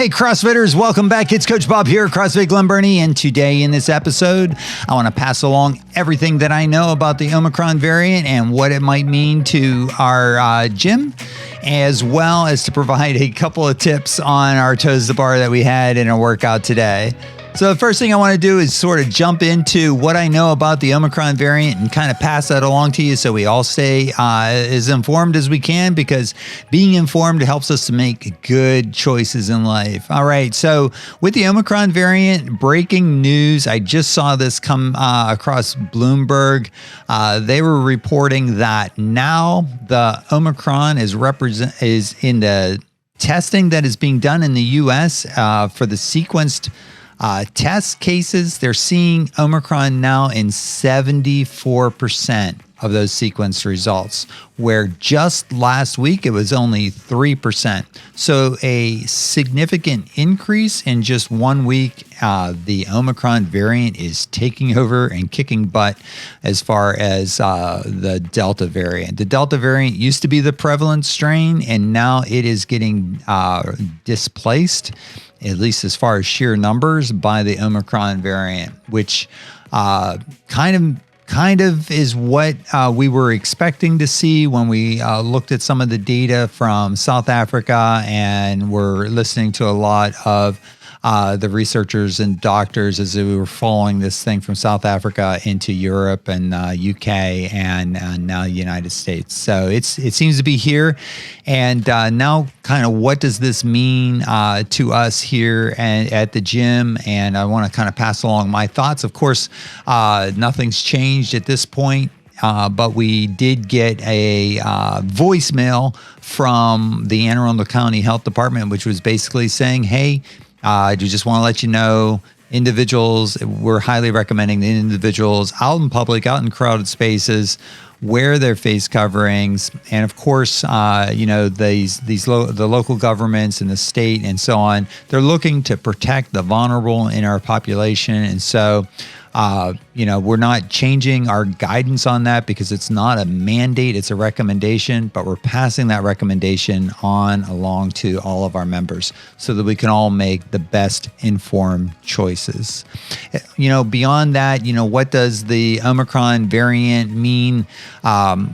Hey CrossFitters, welcome back. It's Coach Bob here, CrossFit Glen Burnie, and today in this episode, I want to pass along everything that I know about the Omicron variant and what it might mean to our gym, as well as to provide a couple of tips on our toes to bar that we had in our workout today. So the first thing I want to do is sort of jump into what I know about the Omicron variant and kind of pass that along to you so we all stay as informed as we can, because being informed helps us to make good choices in life. All right, so with the Omicron variant, breaking news, I just saw this come across Bloomberg. They were reporting that now the Omicron is in the testing that is being done in the U.S. For the sequenced test cases. They're seeing Omicron now in 74% of those sequenced results, where just last week it was only 3%. So a significant increase in just 1 week. The Omicron variant is taking over and kicking butt as far as the Delta variant. The Delta variant used to be the prevalent strain, and now it is getting displaced, at least as far as sheer numbers, by the Omicron variant, which kind of is what we were expecting to see when we looked at some of the data from South Africa, and we're listening to a lot of the researchers and doctors as we were following this thing from South Africa into Europe and UK and now the United States. So it seems to be here. And now kind of what does this mean to us here at the gym? And I want to kind of pass along my thoughts. Of course, nothing's changed at this point. But we did get a voicemail from the Anne Arundel County Health Department, which was basically saying, hey, I just want to let you know, individuals, we're highly recommending the individuals out in public, out in crowded spaces, wear their face coverings. And of course, the local governments and the state and so on, they're looking to protect the vulnerable in our population. And so, we're not changing our guidance on that because it's not a mandate, it's a recommendation, but we're passing that recommendation on along to all of our members so that we can all make the best informed choices. Beyond that, what does the Omicron variant mean?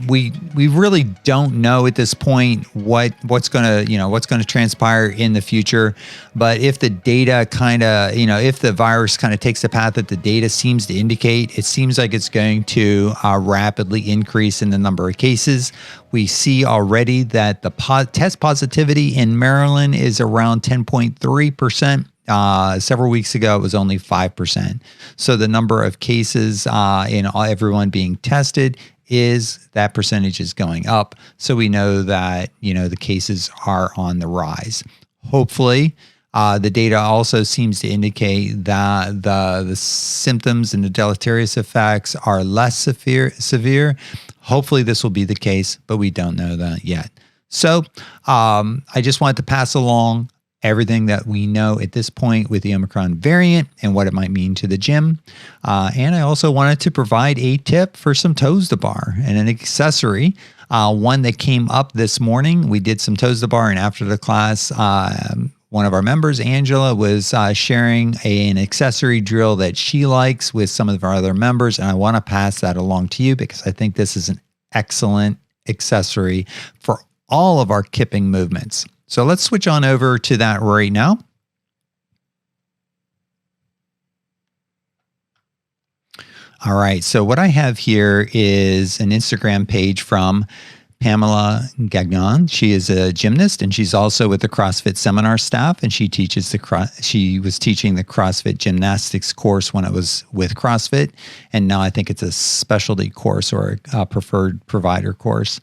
We really don't know at this point what's going to transpire in the future. But if the data if the virus kind of takes the path that the data seems to indicate, it seems like it's going to rapidly increase in the number of cases. We see already that the test positivity in Maryland is around 10.3%. Several weeks ago, it was only 5%. So the number of cases in everyone being tested that percentage is going up. So we know that, the cases are on the rise. Hopefully, the data also seems to indicate that the symptoms and the deleterious effects are less severe. Hopefully this will be the case, but we don't know that yet. So I just wanted to pass along everything that we know at this point with the Omicron variant and what it might mean to the gym. And I also wanted to provide a tip for some toes to bar and an accessory. One that came up this morning. We did some toes to bar, and after the class, one of our members, Angela, was sharing an accessory drill that she likes with some of our other members. And I want to pass that along to you because I think this is an excellent accessory for all of our kipping movements. So let's switch on over to that right now. All right, so what I have here is an Instagram page from Pamela Gagnon. She is a gymnast, and she's also with the CrossFit seminar staff, and she was teaching the CrossFit gymnastics course when it was with CrossFit, and now I think it's a specialty course or a preferred provider course.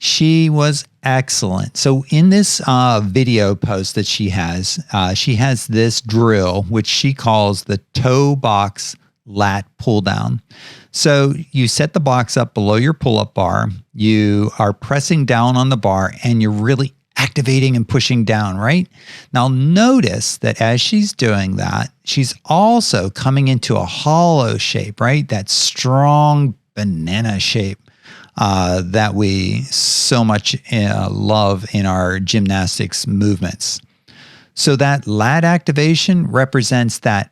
She was excellent. So in this video post that she has this drill, which she calls the toe box lat pull down. So you set the box up below your pull-up bar. You are pressing down on the bar and you're really activating and pushing down, right? Now notice that as she's doing that, she's also coming into a hollow shape, right? That strong banana shape that we so much love in our gymnastics movements. So that lat activation represents that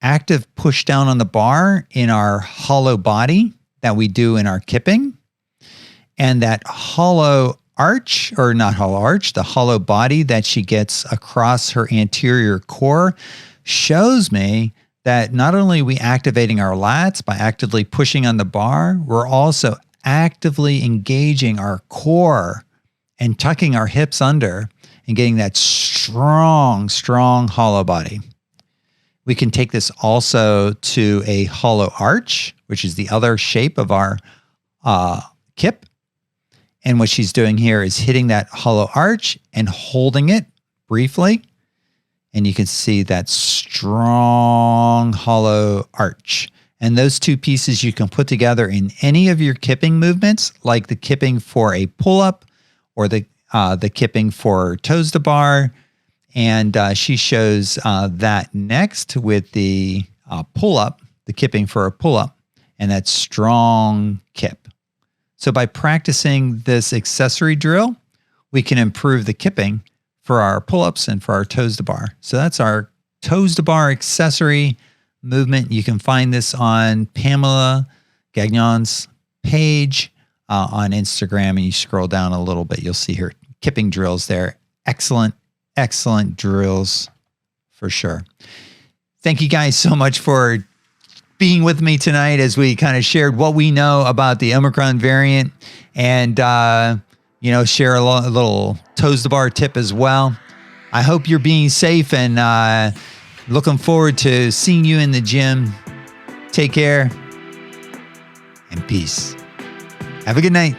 active push down on the bar in our hollow body that we do in our kipping. And that hollow arch, or not hollow arch, the hollow body that she gets across her anterior core shows me that not only are we activating our lats by actively pushing on the bar, we're also actively engaging our core and tucking our hips under and getting that strong, strong hollow body. We can take this also to a hollow arch, which is the other shape of our kip. And what she's doing here is hitting that hollow arch and holding it briefly. And you can see that strong hollow arch. And those two pieces you can put together in any of your kipping movements, like the kipping for a pull-up or the kipping for toes to bar. And she shows that next with the pull-up, the kipping for a pull-up, and that strong kip. So by practicing this accessory drill, we can improve the kipping for our pull-ups and for our toes to bar. So that's our toes to bar accessory movement. You can find this on Pamela Gagnon's page on Instagram, and you scroll down a little bit, you'll see her kipping drills there. Excellent, excellent drills for sure. Thank you guys so much for being with me tonight as we kind of shared what we know about the Omicron variant and, share a little toes to bar tip as well. I hope you're being safe and looking forward to seeing you in the gym. Take care and peace. Have a good night.